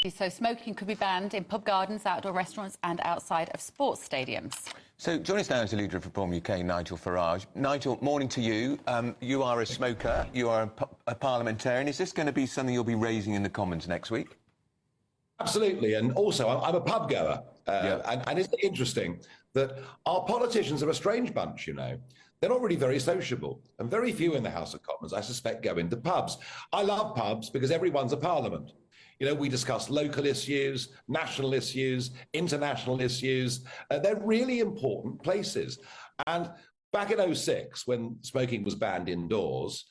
So smoking could be banned in pub gardens, outdoor restaurants and outside of sports stadiums. So joining us now is the leader of Reform UK, Nigel Farage. Nigel, morning to you. You are a smoker, you are a parliamentarian. Is this going to be something you'll be raising in the Commons next week? Absolutely, and also I'm a pub goer, and isn't it interesting that our politicians are a strange bunch, you know? They're not really very sociable, and very few in the House of Commons, I suspect, go into pubs. I love pubs because everyone's a parliament. You know, we discuss local issues, national issues, international issues. They're really important places. And back in '06, when smoking was banned indoors,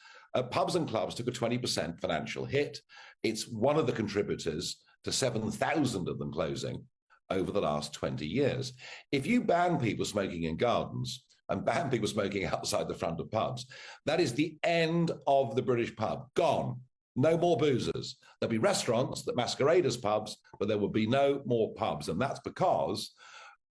pubs and clubs took a 20% financial hit. It's one of the contributors to 7,000 of them closing over the last 20 years. If you ban people smoking in gardens and ban people smoking outside the front of pubs, that is the end of the British pub. Gone. No more boozers. There'll be restaurants that masquerade as pubs, but there will be no more pubs. And that's because,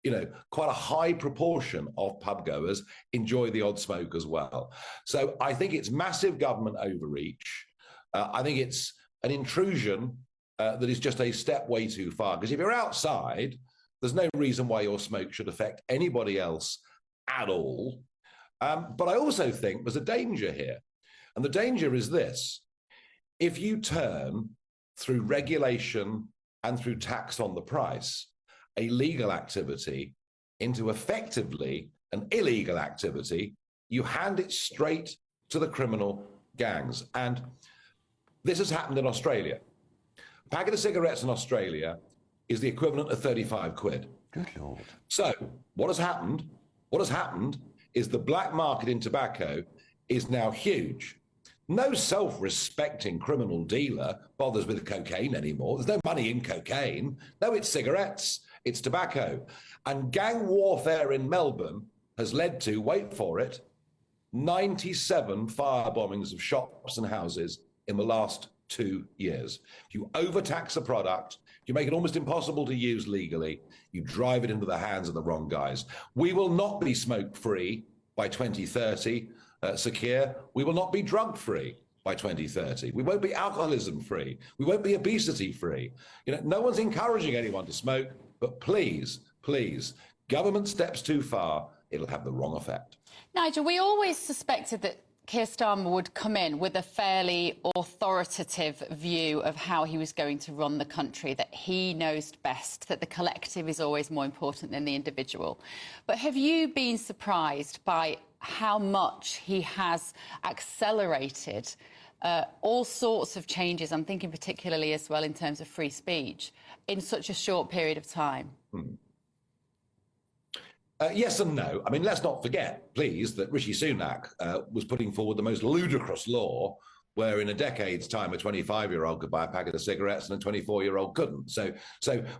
you know, quite a high proportion of pub goers enjoy the odd smoke as well. So I think it's massive government overreach. I think it's an intrusion that is just a step way too far. Because if you're outside, there's no reason why your smoke should affect anybody else at all. But I also think there's a danger here. And the danger is this. If you turn through regulation and through tax on the price, a legal activity into effectively an illegal activity, you hand it straight to the criminal gangs. And this has happened in Australia. A packet of cigarettes in Australia is the equivalent of 35 quid. Good Lord. So what has happened? What has happened is the black market in tobacco is now huge. No self-respecting criminal dealer bothers with cocaine anymore. There's no money in cocaine. No, it's cigarettes, it's tobacco. And gang warfare in Melbourne has led to, wait for it, 97 fire bombings of shops and houses in the last 2 years. If you overtax a product, you make it almost impossible to use legally, you drive it into the hands of the wrong guys. We will not be smoke-free by 2030. Secure. We will not be drug-free by 2030. We won't be alcoholism-free. We won't be obesity-free. You know, no one's encouraging anyone to smoke, but please, please, government steps too far, it'll have the wrong effect. Nigel, we always suspected that Keir Starmer would come in with a fairly authoritative view of how he was going to run the country, that he knows best, that the collective is always more important than the individual. But have you been surprised by how much he has accelerated all sorts of changes? I'm thinking particularly as well in terms of free speech in such a short period of time. Yes and no. I mean, let's not forget, please, that Rishi Sunak was putting forward the most ludicrous law where in a decade's time a 25-year-old could buy a packet of cigarettes and a 24-year-old couldn't. So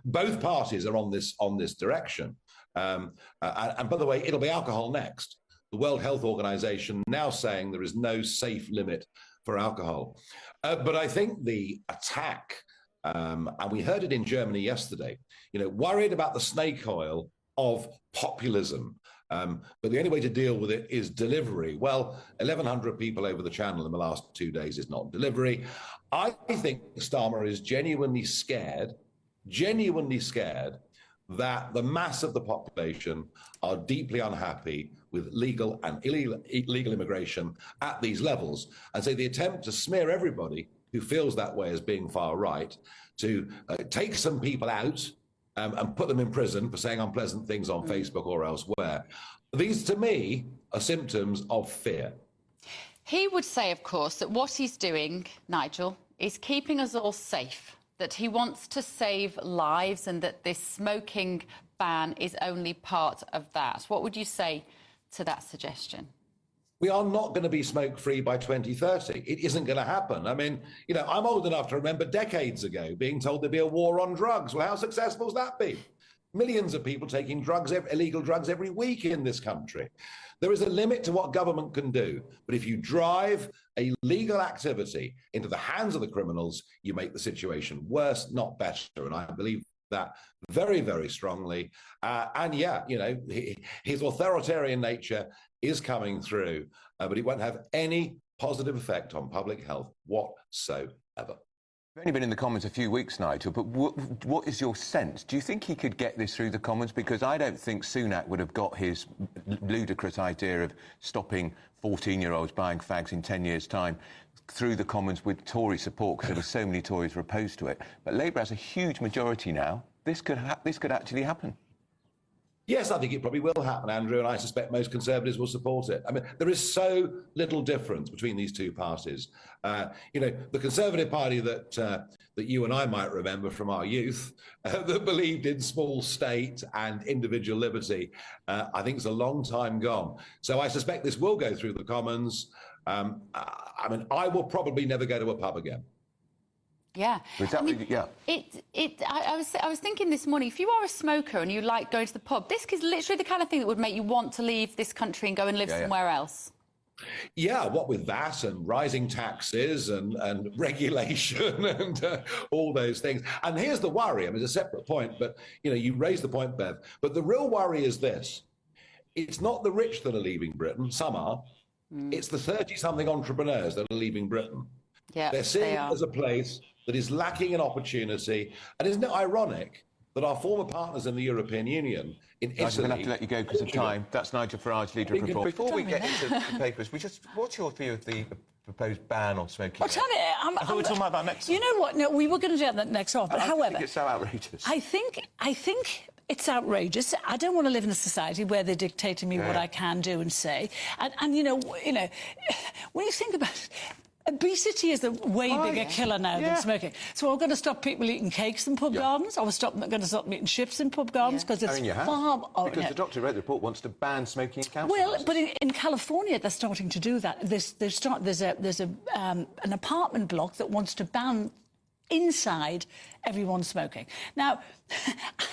both parties are on this direction. And by the way, it'll be alcohol next. The World Health Organization now saying there is no safe limit for alcohol. But I think the attack, and we heard it in Germany yesterday, you know, worried about the snake oil of populism. But the only way to deal with it is delivery. Well, 1,100 people over the channel in the last 2 days is not delivery. I think Starmer is genuinely scared that the mass of the population are deeply unhappy with legal and illegal immigration at these levels. And so the attempt to smear everybody who feels that way as being far right, to take some people out and put them in prison for saying unpleasant things on Facebook or elsewhere, these to me are symptoms of fear. He would say, of course, that what he's doing, Nigel, is keeping us all safe, that he wants to save lives and that this smoking ban is only part of that. What would you say to that suggestion? We are not going to be smoke-free by 2030. It isn't going to happen. I mean, you know, I'm old enough to remember decades ago being told there'd be a war on drugs. Well, how successful has that been? Millions of people taking drugs, illegal drugs every week in this country. There is a limit to what government can do. But if you drive a legal activity into the hands of the criminals, you make the situation worse, not better. And I believe that very, very strongly. And yeah, you know, his authoritarian nature is coming through, but it won't have any positive effect on public health whatsoever. only been in the Commons a few weeks, Nigel, but what is your sense? Do you think he could get this through the Commons? Because I don't think Sunak would have got his ludicrous idea of stopping 14-year-olds buying fags in 10 years' time through the Commons with Tory support, because there were so many Tories were opposed to it. But Labour has a huge majority now. This could actually happen. Yes, I think it probably will happen, Andrew, and I suspect most Conservatives will support it. I mean, there is so little difference between these two parties. The Conservative Party that you and I might remember from our youth, that believed in small state and individual liberty, I think is a long time gone. So I suspect this will go through the Commons. I will probably never go to a pub again. Yeah. Yeah. I was thinking this morning, if you are a smoker and you like going to the pub, this is literally the kind of thing that would make you want to leave this country and go and live somewhere else. Yeah, what with that and rising taxes and regulation and all those things. And here's the worry. I mean, it's a separate point, but, you raised the point, Bev. But the real worry is this. It's not the rich that are leaving Britain. Some are. It's the 30-something entrepreneurs that are leaving Britain. Yeah, they're seeing it as a place that is lacking in opportunity. And isn't it ironic that our former partners in the European Union, in Italy... I'm going to have to let you go because of time. That's Nigel Farage, Leader of Reform. Before we get into the papers, what's your view of the proposed ban on smoking? I thought we were talking about that next. You know what? No, we were going to do that next off. But however, I think it's so outrageous. I think it's outrageous. I don't want to live in a society where they're dictating me what I can do and say. And when you think about it, obesity is a way bigger killer now than smoking. So we're going to stop people eating cakes in pub gardens. Or we're going to stop eating chips in pub gardens because it's far... Because the doctor wrote the report wants to ban smoking in council houses. Well, but in California, they're starting to do that. There's an apartment block that wants to ban inside everyone smoking. Now,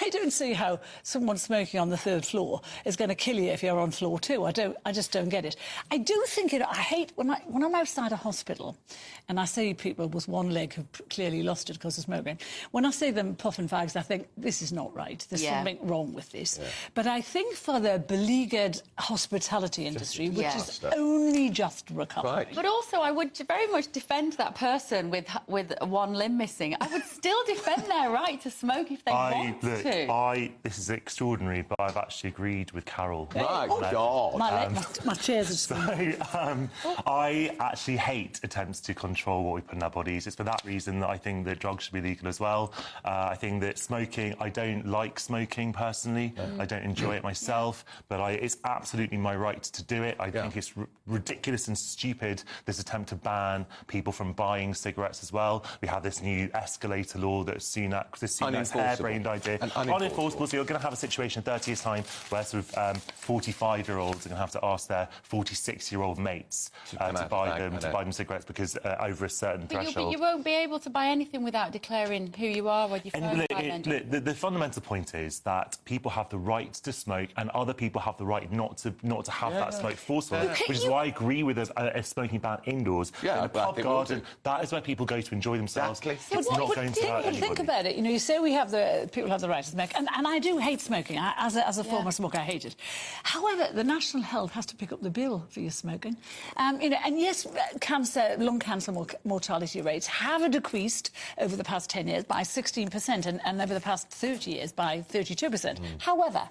I don't see how someone smoking on the third floor is going to kill you if you're on floor 2. I just don't get it. I do think I hate when I'm outside a hospital and I see people with one leg who clearly lost it because of smoking. When I see them puffing fags, I think this is not right. There's something wrong with this. Yeah. But I think for the beleaguered hospitality industry, which is only just recovering. But also, I would very much defend that person with one limb missing. I would still defend their right to smoke if they want to. This is extraordinary, but I've actually agreed with Carol. My God. My chairs are spinning. I actually hate attempts to control what we put in our bodies. It's for that reason that I think that drugs should be legal as well. I think that smoking, I don't like smoking personally. I don't enjoy it myself, but it's absolutely my right to do it. I think it's ridiculous and stupid, this attempt to ban people from buying cigarettes as well. We have this new escalator law that Sunak's harebrained idea. Unenforceable. So you're going to have a situation in 30 years' time where sort of 45-year-olds are going to have to ask their 46-year-old mates to buy them cigarettes because over a certain threshold. But you won't be able to buy anything without declaring who you are with your phone. The fundamental point is that people have the right to smoke and other people have the right not to have that smoke forcibly, which is why I agree with a smoking ban indoors. In a pub garden, that is where people go to enjoy themselves. It's not going to hurt anybody. Think about it. You say people have the right to smoke, and I do hate smoking. As a former smoker, I hate it. However, the National Health has to pick up the bill for your smoking. And yes, lung cancer mortality rates have decreased over the past 10 years by 16% and over the past 30 years by 32%. However,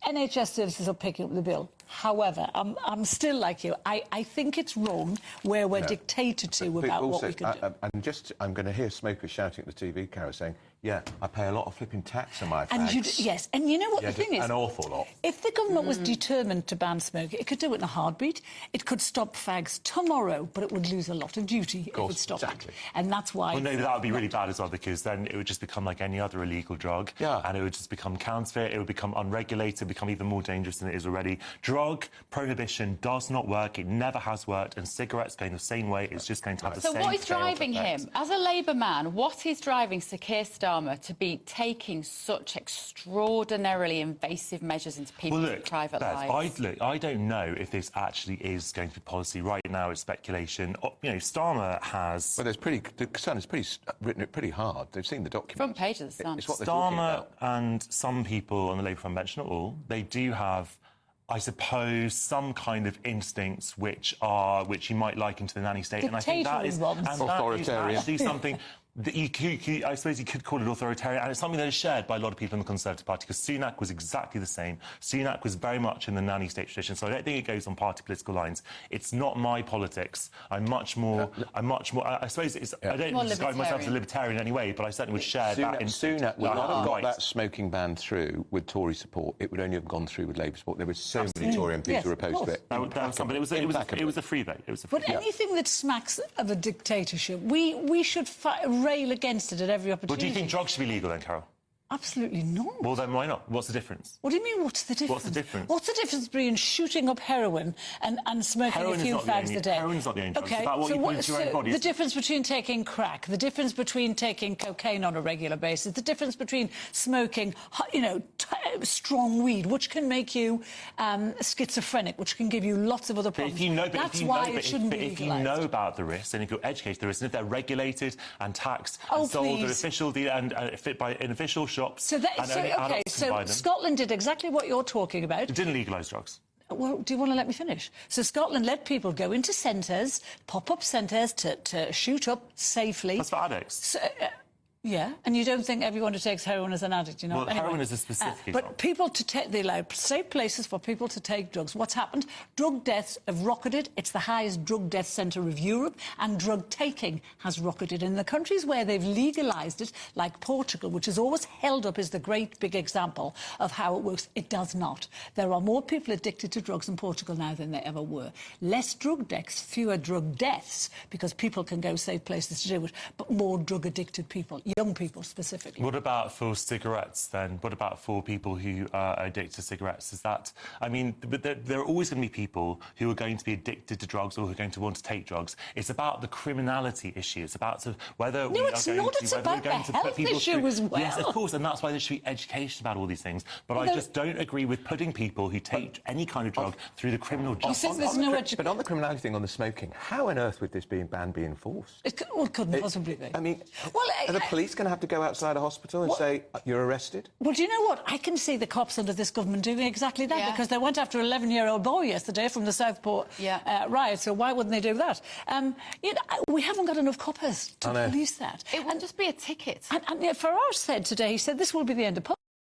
NHS services are picking up the bill. However, I'm still like you. I think it's wrong where we're dictated to about what we can do. I'm going to hear smokers shouting at the TV, Cara, saying, I pay a lot of flipping tax on my fags. And you know what the thing is? An awful lot. If the government was determined to ban smoking, it could do it in a heartbeat. It could stop fags tomorrow, but it would lose a lot of duty if it stopped it. And that's why... Well, no, that would be really bad as well, because then it would just become like any other illegal drug. And it would just become counterfeit, it would become unregulated, become even more dangerous than it is already. Drug prohibition does not work, it never has worked, and cigarettes going the same way, it's just going to have the same... So what is driving him? As a Labour man, what is driving Sir Keir Starmer to be taking such extraordinarily invasive measures into people's private lives? I don't know if this actually is going to be policy. Right now, it's speculation. Starmer has... Well, the Sun has written it pretty hard. They've seen the document. Front page of the Sun. It's what they're talking about. And some people on the Labour Front bench, not all, they do have, I suppose, some kind of instincts which you might liken to the nanny state, and I think that is authoritarian. Actually something I suppose you could call it authoritarian, and it's something that is shared by a lot of people in the Conservative Party, because Sunak was exactly the same. Sunak was very much in the nanny state tradition, so I don't think it goes on party political lines. It's not my politics. I'm much more. I suppose it's. I don't describe myself as a libertarian in any way, but I certainly would share that. Sunak would not have got that smoking ban through with Tory support. It would only have gone through with Labour support. There were so many Tory MPs who were opposed to it. But it was a free vote. But anything that smacks of a dictatorship, we should rail against it at every opportunity. But do you think drugs should be legal then, Carol? Absolutely not. Well, then why not? What's the difference? What do you mean, what's the difference? What's the difference? What's the difference between shooting up heroin and smoking a few fags a day? Heroin's not the only drug. It's about what you put into your own body. The difference between taking crack, the difference between taking cocaine on a regular basis, the difference between smoking, strong weed, which can make you schizophrenic, which can give you lots of other problems. That's why it shouldn't be legalised. If you know about the risks, and if you're educated the risks, and if they're regulated and taxed and sold at official and fit by in official shops. So Scotland did exactly what you're talking about. It didn't legalise drugs. Well, do you want to let me finish? So Scotland let people go into centres, pop-up centres to shoot up safely. That's for addicts. Yeah, and you don't think everyone who takes heroin is an addict, you know? Well, anyway, heroin is a specific example. But people they allow safe places for people to take drugs. What's happened? Drug deaths have rocketed. It's the highest drug death centre of Europe, and drug taking has rocketed. In the countries where they've legalised it, like Portugal, which is always held up as the great big example of how it works, it does not. There are more people addicted to drugs in Portugal now than there ever were. Less drug deaths, fewer drug deaths, because people can go safe places to do it, but more drug-addicted people. Young people specifically. What about for cigarettes then? What about for people who are addicted to cigarettes? Is that, I mean, there are always going to be people who are going to be addicted to drugs or who are going to want to take drugs. It's about the criminality issue. It's about whether we are going to put people through. As well. Yes, of course, and that's why there should be education about all these things. But I just don't agree with putting people who take any kind of drug through the criminal justice. But on the criminality thing, on the smoking, how on earth would this ban be enforced? It couldn't possibly be. I mean, are the police going to have to go outside a hospital and say, you're arrested? Well, do you know what? I can see the cops under this government doing exactly that, because they went after an 11-year-old boy yesterday from the Southport riot, so why wouldn't they do that? We haven't got enough coppers to police that. It would just be a ticket. And Farage said today, he said, this will be the end of